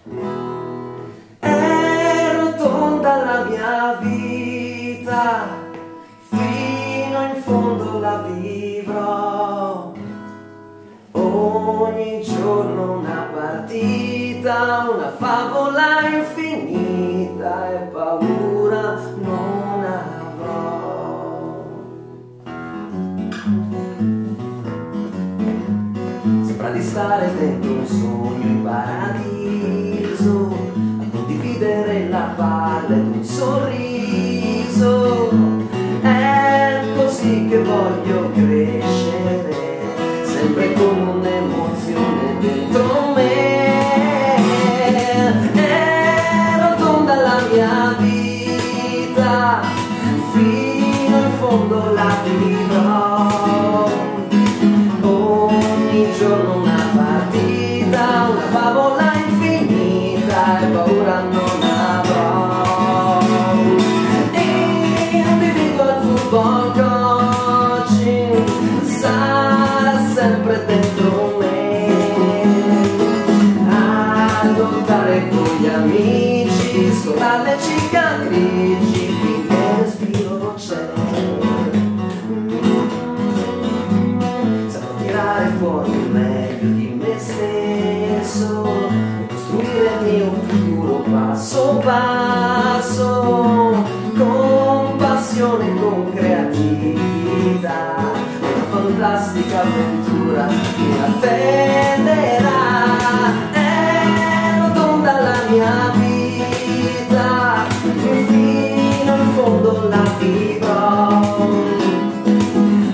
È rotonda la mia vita, fino in fondo la vivrò. Ogni giorno una partita, una favola infinita, e paura non avrò. Sembra di stare dentro un sogno in paradiso, a condividere la palla ed un sorriso. È così che voglio crescere, sempre con un'emozione dentro me. È rotonda la mia vita, fino in fondo la vivrò. Ogni giorno una partita, una favola infinita, e paura non avrò. Individuo al football coaching sarà sempre dentro me, a lottare con gli amici, scolare le cicatrici, finché respiro c'è. Saprò tirare fuori il meglio di me stesso e costruire il mio futuro passo passo, con passione e con creatività. Una fantastica avventura mi attenderà. È rotonda la mia vita, fino in fondo la vivrò.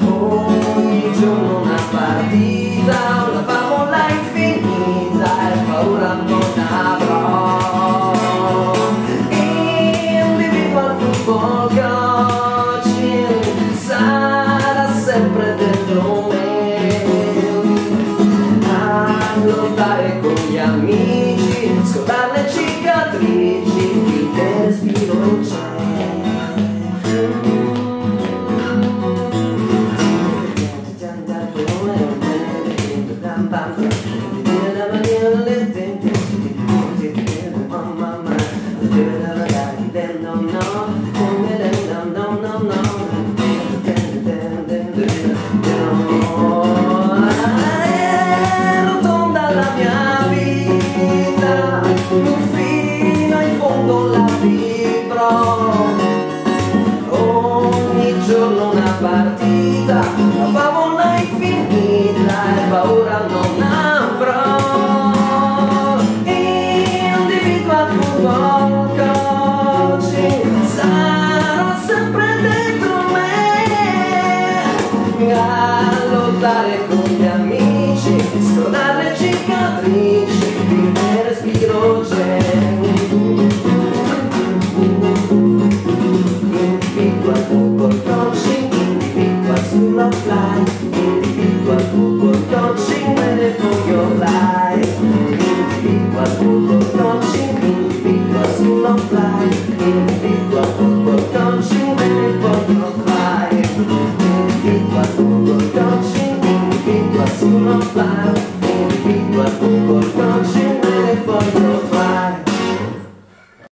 Ogni giorno una partita, una favola infinita, e paura non avrò. Individuo al football coaching sarà sempre dentro me, a lottare con gli amici, scordare le cicatrici, finché respiro c'è. È rotonda la mia vita, fino in fondo la vivrò. Ogni giorno una partita, una favola infinita, e paura non avrò. Individuo al football coaching sarò sempre dentro me, a lottare con gli amici, scordare le cicatrici, finché respiro c'è. Individuo al football coaching, individuo sulla fly, individuo al football coaching, ready for your life. Individuo al football coaching, individuo sulla fly, individuo al football coaching, ready for your life. Individuo al football coaching, individuo sulla fly, individuo al football coaching.